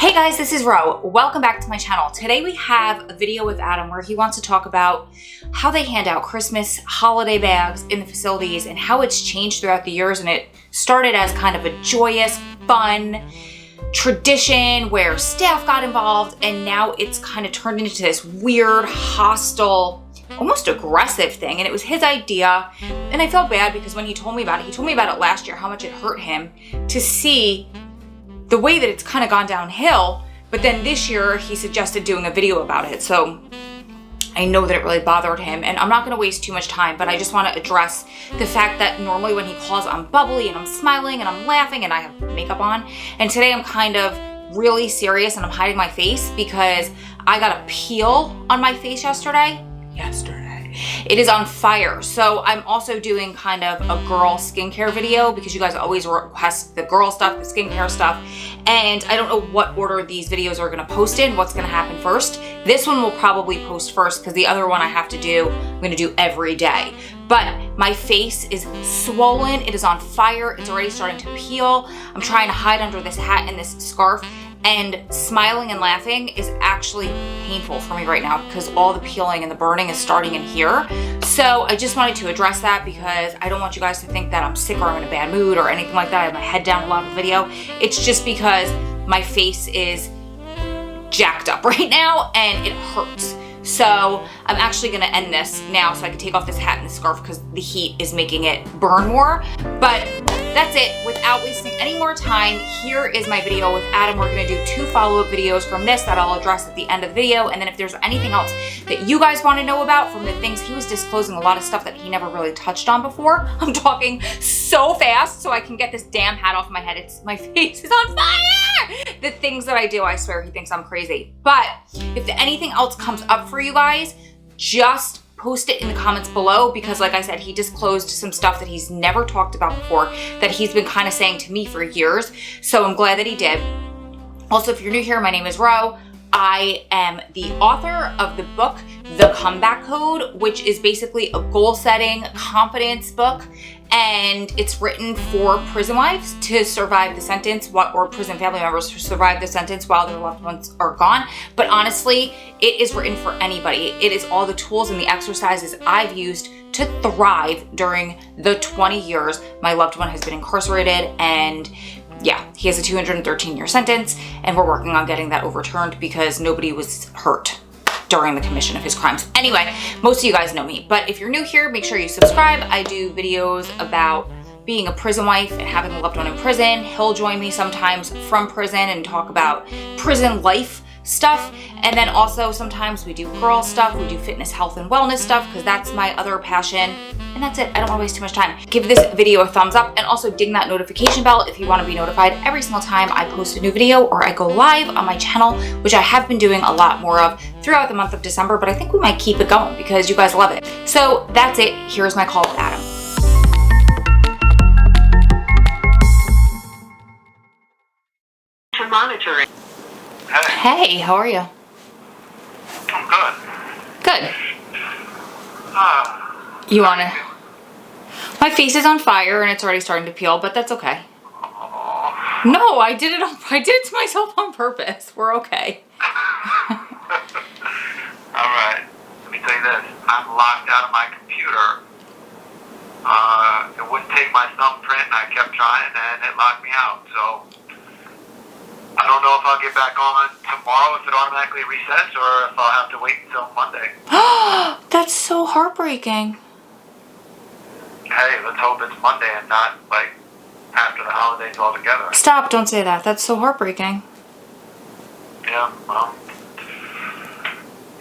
Hey guys, this is Ro. Welcome back to my channel. Today we have a video with Adam where he wants to talk about how they hand out Christmas holiday bags in the facilities and how it's changed throughout the years. And it started as kind of a joyous, fun tradition where staff got involved, and now it's kind of turned into this weird, hostile, almost aggressive thing. And it was his idea, and I felt bad because when he told me about it last year, how much it hurt him to see the way that it's kind of gone downhill. But then this year he suggested doing a video about it. So I know that it really bothered him, and I'm not gonna waste too much time, but I just wanna address the fact that normally when he calls, I'm bubbly and I'm smiling and I'm laughing and I have makeup on. And today I'm kind of really serious and I'm hiding my face because I got a peel on my face yesterday. It is on fire. So I'm also doing kind of a girl skincare video because you guys always request the girl stuff, the skincare stuff. And I don't know what order these videos are gonna post in, what's gonna happen first. This one will probably post first because the other one I have to do, I'm gonna do every day. But my face is swollen, it is on fire, it's already starting to peel. I'm trying to hide under this hat and this scarf, and smiling and laughing is actually painful for me right now because all the peeling and the burning is starting in here. So I just wanted to address that because I don't want you guys to think that I'm sick or I'm in a bad mood or anything like that. I have my head down a lot of the video. It's just because my face is jacked up right now and it hurts. So I'm actually gonna end this now so I can take off this hat and this scarf because the heat is making it burn more. But that's it. Without wasting any more time, here is my video with Adam. We're gonna do 2 follow-up videos from this that I'll address at the end of the video. And then if there's anything else that you guys wanna know about from the things, he was disclosing a lot of stuff that he never really touched on before. I'm talking so fast so I can get this damn hat off my head. My face is on fire! The things that I do, I swear he thinks I'm crazy. But if anything else comes up for you guys, just post it in the comments below because like I said, he disclosed some stuff that he's never talked about before that he's been kind of saying to me for years. So I'm glad that he did. Also, if you're new here, my name is Ro. I am the author of the book, The Comeback Code, which is basically a goal-setting confidence book. And it's written for prison wives to survive the sentence, or prison family members to survive the sentence while their loved ones are gone. But honestly, it is written for anybody. It is all the tools and the exercises I've used to thrive during the 20 years my loved one has been incarcerated. And yeah, he has a 213-year sentence, and we're working on getting that overturned because nobody was hurt during the commission of his crimes. Anyway, most of you guys know me, but if you're new here, make sure you subscribe. I do videos about being a prison wife and having a loved one in prison. He'll join me sometimes from prison and talk about prison life stuff. And then also sometimes we do girl stuff, we do fitness, health, and wellness stuff because that's my other passion. And that's it. I don't want to waste too much time. Give this video a thumbs up and also ding that notification bell if you want to be notified every single time I post a new video or I go live on my channel, which I have been doing a lot more of throughout the month of December, but I think we might keep it going because you guys love it. So that's it. Here's my call with Adam. To monitoring. Hey, how are you? I'm good. Good. You wanna? My face is on fire and it's already starting to peel, but that's okay. No, I did it to myself on purpose. We're okay. Alright, let me tell you this. I'm locked out of my computer. It wouldn't take my thumbprint and I kept trying and it locked me out. So I don't know if I'll get back on tomorrow if it automatically resets or if I'll have to wait until Monday. That's so heartbreaking. Hey, let's hope it's Monday and not like after the holidays altogether. Stop, don't say that. That's so heartbreaking. Yeah, well,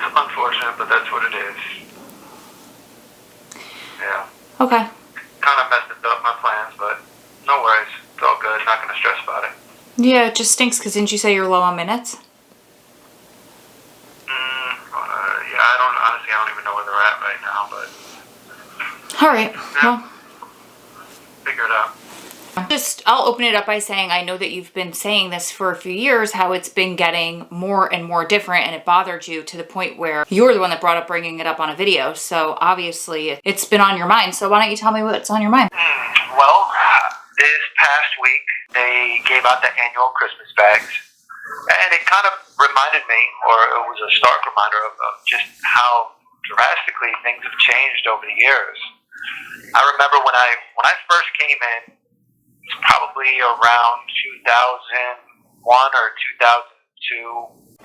it's unfortunate, but that's what it is. Yeah. Okay. Kind of messed up my plans, but no worries. It's all good. Not going to stress about it. Yeah, it just stinks because didn't you say you're low on minutes? Yeah, honestly, I don't even know where they're at right now, but. All right. Yeah. Well, figure it out. I'll open it up by saying I know that you've been saying this for a few years, how it's been getting more and more different and it bothered you to the point where you're the one that brought up bringing it up on a video. So obviously it's been on your mind. So why don't you tell me what's on your mind? Well, this past week, they gave out the annual Christmas bags. And they reminded me, or it was a stark reminder of just how drastically things have changed over the years. I remember when I first came in, it's probably around 2001 or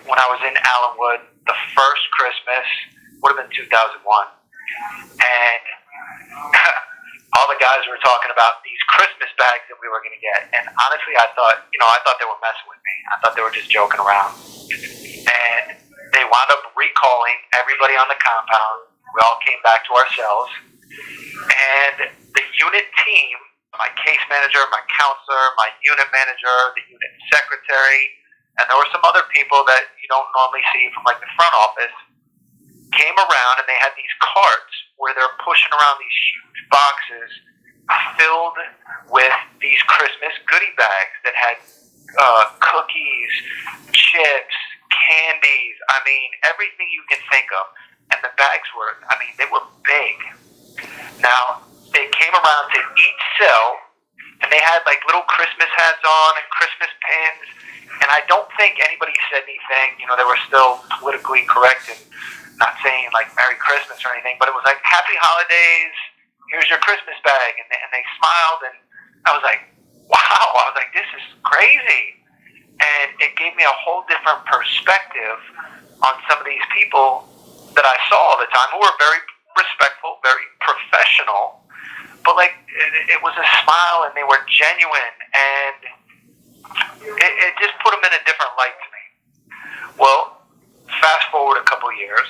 2002, when I was in Allenwood. The first Christmas would have been 2001, and all the guys were talking about these Christmas bags that we were going to get. And honestly, I thought they were messing with me. I thought they were just joking around. And they wound up recalling everybody on the compound. We all came back to our cells. And the unit team, my case manager, my counselor, my unit manager, the unit secretary, and there were some other people that you don't normally see from like the front office, came around, and they had these carts where they're pushing around these huge boxes filled with these Christmas goodie bags that had cookies, chips, candies, I mean, everything you can think of. And the bags were, they were big. Now, they came around to each cell, and they had like little Christmas hats on and Christmas pins, and I don't think anybody said anything. They were still politically correct and not saying like Merry Christmas or anything, but it was like Happy Holidays, here's your Christmas bag, and they smiled, and I was like, wow, I was like, this is crazy. And it gave me a whole different perspective on some of these people that I saw all the time, who were very respectful, very professional, but like it was a smile, and they were genuine, and it just put them in a different light to me. Well, fast forward a couple years,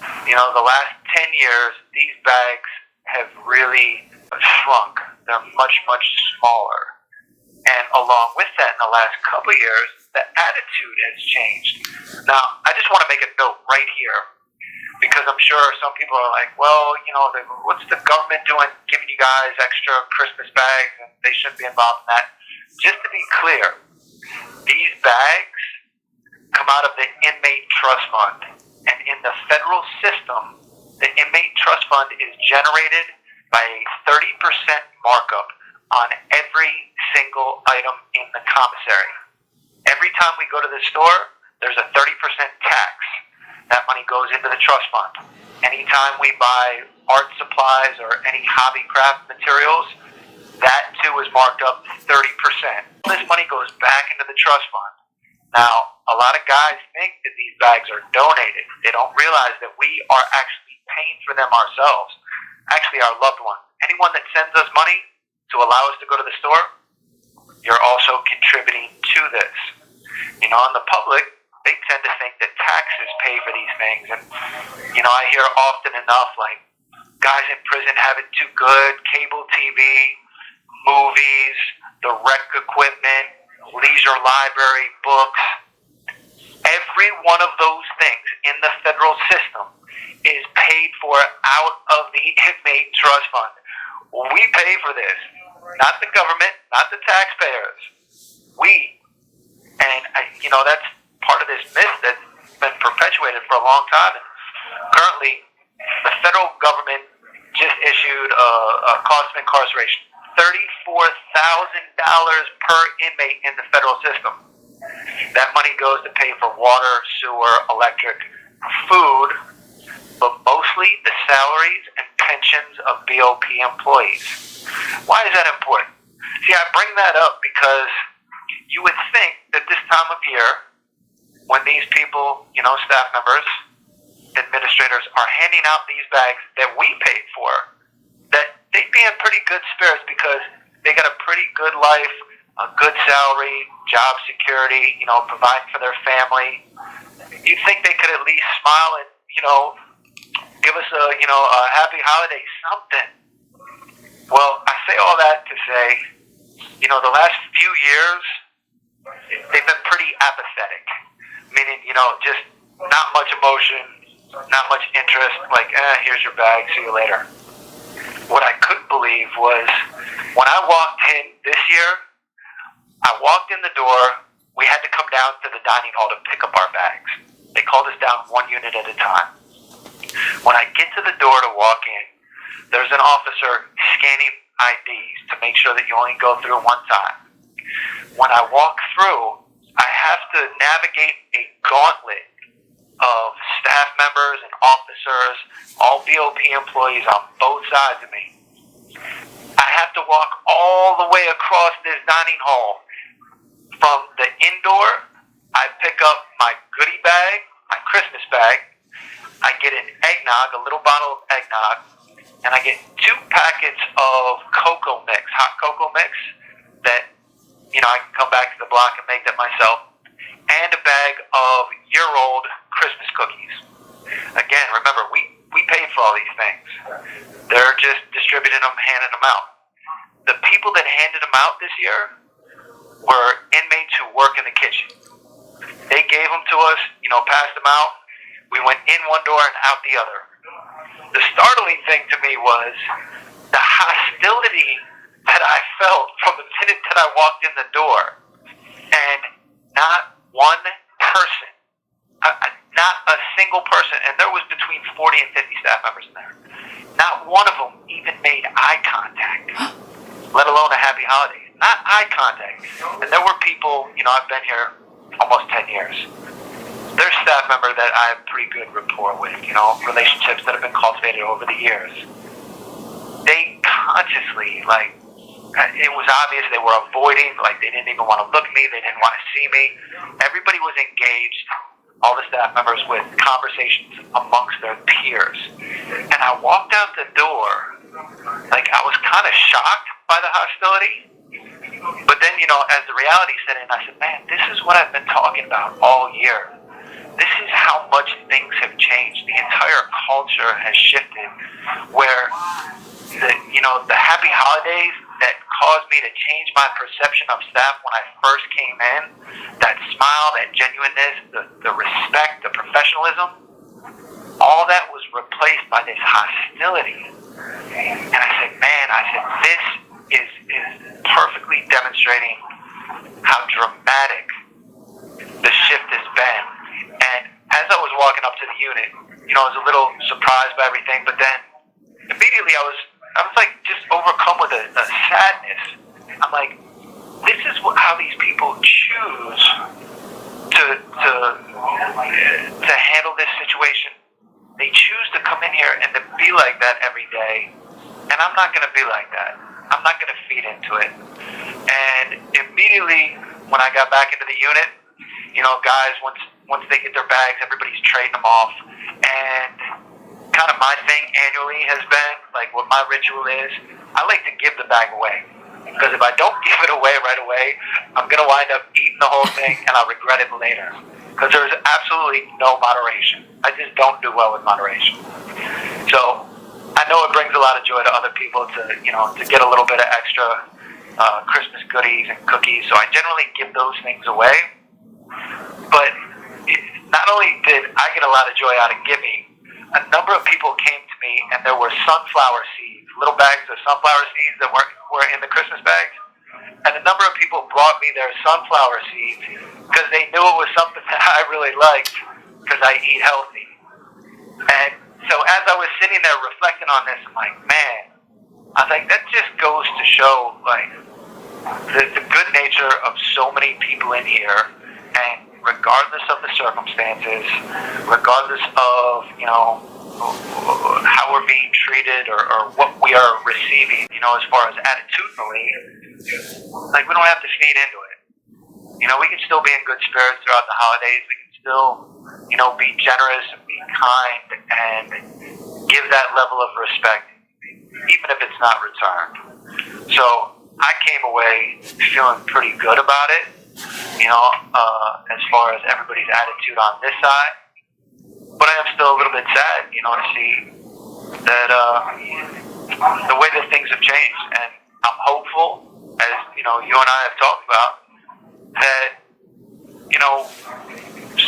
the last 10 years, these bags have really shrunk. They're much, much smaller. And along with that, in the last couple years, the attitude has changed. Now, I just want to make a note right here, because I'm sure some people are like, well, what's the government doing, giving you guys extra Christmas bags, and they shouldn't be involved in that. Just to be clear, these bags come out of the Inmate Trust Fund. And in the federal system, the Inmate Trust Fund is generated by a 30% markup on every single item in the commissary. Every time we go to the store, there's a 30% tax. That money goes into the trust fund. Anytime we buy art supplies or any hobby craft materials, that too is marked up 30%. This money goes back into the trust fund. Now, a lot of guys think that these bags are donated. They don't realize that we are actually paying for them ourselves. Actually, our loved ones. Anyone that sends us money to allow us to go to the store, you're also contributing to this. In the public, they tend to think that taxes pay for these things. And, I hear often enough, like, guys in prison have it too good, cable TV, movies, the rec equipment, leisure library, books. Every one of those things in the federal system is paid for out of the Inmate Trust Fund. We pay for this. Not the government, not the taxpayers. We. And, that's part of this myth that's been perpetuated for a long time. And currently, the federal government just issued a cost of incarceration. $34,000 per inmate in the federal system. That money goes to pay for water, sewer, electric, food, but mostly the salaries and pensions of BOP employees. Why is that important? See, I bring that up because you would think that this time of year, when these people, staff members, administrators, are handing out these bags that we paid for, that they'd be in pretty good spirits because they got a pretty good life, a good salary, job security, providing for their family. You'd think they could at least smile and, give us a happy holiday, something. Well, I say all that to say, the last few years, they've been pretty apathetic. Meaning, just not much emotion, not much interest, like, here's your bag, see you later. What I couldn't believe was when I walked in this year, I walked in the door, we had to come down to the dining hall to pick up our bags. They called us down one unit at a time. When I get to the door to walk in, there's an officer scanning IDs to make sure that you only go through one time. When I walk through, I have to navigate a gauntlet of staff members and officers, all BOP employees on both sides of me. I have to walk all the way across this dining hall. From the indoor, I pick up my goodie bag, my Christmas bag. I get an eggnog, a little bottle of eggnog, and I get 2 packets of cocoa mix, hot cocoa mix, that, I can come back to the block and make that myself, and a bag of year-old Christmas cookies. Again, remember, we paid for all these things. They're just distributing them, handing them out. The people that handed them out this year were inmates who work in the kitchen. They gave them to us, passed them out. We went in one door and out the other. The startling thing to me was the hostility that I felt from the minute that I walked in the door. And not one person, not a single person, and there was between 40 and 50 staff members in there. Not one of them even made eye contact, let alone a happy holiday. Not eye contact. And there were people, I've been here almost 10 years. There's staff member that I have pretty good rapport with, relationships that have been cultivated over the years. They consciously, it was obvious they were avoiding, they didn't even want to look at me, they didn't want to see me. Everybody was engaged, all the staff members, with conversations amongst their peers. And I walked out the door, I was kind of shocked by the hostility. But then, as the reality set in, I said, man, this is what I've been talking about all year. This is how much things have changed. The entire culture has shifted where the happy holidays that caused me to change my perception of staff when I first came in, that smile, that genuineness, the respect, the professionalism, all that was replaced by this hostility. And I said, this is perfectly demonstrating how dramatic the shift has been. And as I was walking up to the unit, I was a little surprised by everything, but then immediately I was just overcome with a sadness. I'm like, this is how these people choose to handle this situation. They choose to come in here and to be like that every day, and I'm not going to be like that. I'm not going to feed into it. And immediately when I got back into the unit, guys, once they get their bags, everybody's trading them off. And kind of my thing annually has been, what my ritual is, I like to give the bag away. Because if I don't give it away right away, I'm going to wind up eating the whole thing and I'll regret it later. Because there's absolutely no moderation. I just don't do well with moderation. So I know it brings a lot of joy to other people to get a little bit of extra Christmas goodies and cookies. So I generally give those things away. But not only did I get a lot of joy out of giving, a number of people came to me and there were sunflower seeds, little bags of sunflower seeds that were in the Christmas bags. And a number of people brought me their sunflower seeds because they knew it was something that I really liked because I eat healthy. And so as I was sitting there reflecting on this, I'm like, man, that just goes to show the good nature of so many people in here. And regardless of the circumstances, regardless of, how we're being treated or what we are receiving, as far as attitudinally, we don't have to feed into it. We can still be in good spirits throughout the holidays. We can still, be generous and be kind and give that level of respect, even if it's not returned. So I came away feeling pretty good about it. As far as everybody's attitude on this side. But I am still a little bit sad, to see that the way that things have changed. And I'm hopeful, as, you and I have talked about, that,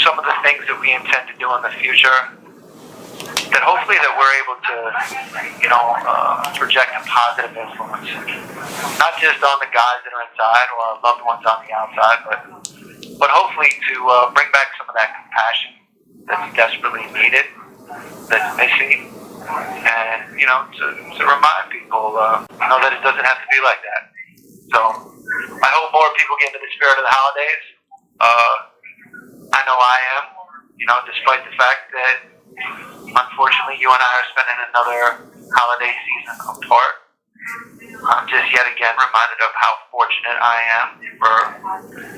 some of the things that we intend to do in the future, that hopefully that we're able to, project a positive influence, not just on the guys that are inside or our loved ones on the outside, but hopefully to bring back some of that compassion that's desperately needed, that's missing, and, to remind people, that it doesn't have to be like that. So I hope more people get into the spirit of the holidays, I know I am, you know, despite the fact that unfortunately you and I are spending another holiday season apart. I'm just yet again reminded of how fortunate I am for,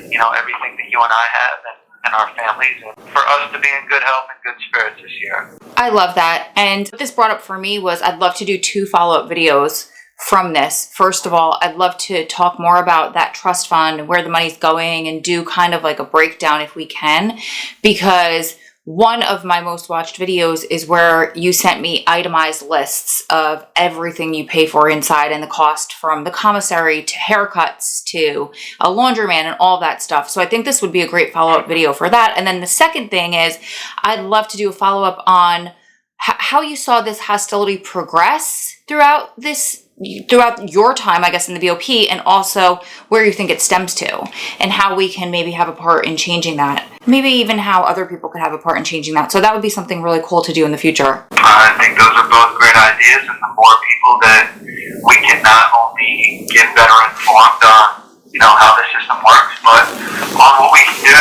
you know, everything that you and I have and our families, and for us to be in good health and good spirits this year. I love that. And what this brought up for me was I'd love to do 2 follow-up videos from this. First of all, I'd love to talk more about that trust fund and where the money's going and do kind of like a breakdown if we can, because one of my most watched videos is where you sent me itemized lists of everything you pay for inside and the cost from the commissary to haircuts to a laundromat and all that stuff. So I think this would be a great follow-up video for that. And then the second thing is I'd love to do a follow-up on how you saw this hostility progress throughout your time, I guess, in the BOP, and also where you think it stems to and how we can maybe have a part in changing that. Maybe even how other people could have a part in changing that. So that would be something really cool to do in the future. I think those are both great ideas, and the more people that we can not only get better informed on, you know, how the system works, but on what we can do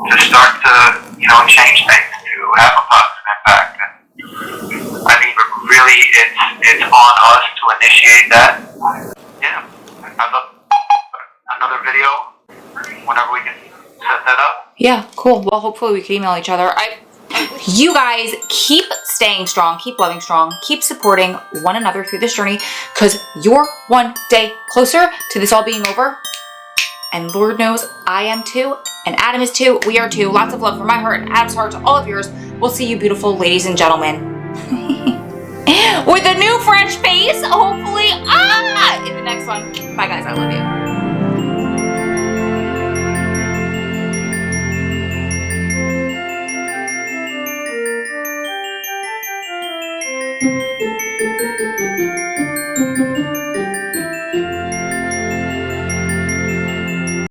to start to, you know, change things, to have a positive impact. And I mean, really, it's on us to initiate that. Yeah, I'd love another video whenever we can set that up. Yeah, cool. Well, hopefully we can email each other. You guys keep staying strong, keep loving strong, keep supporting one another through this journey, because you're one day closer to this all being over. And Lord knows I am too, and Adam is too, we are too. Lots of love from my heart and Adam's heart to all of yours. We'll see you beautiful ladies and gentlemen. With a new fresh face, hopefully, in the next one. Bye guys, I love you.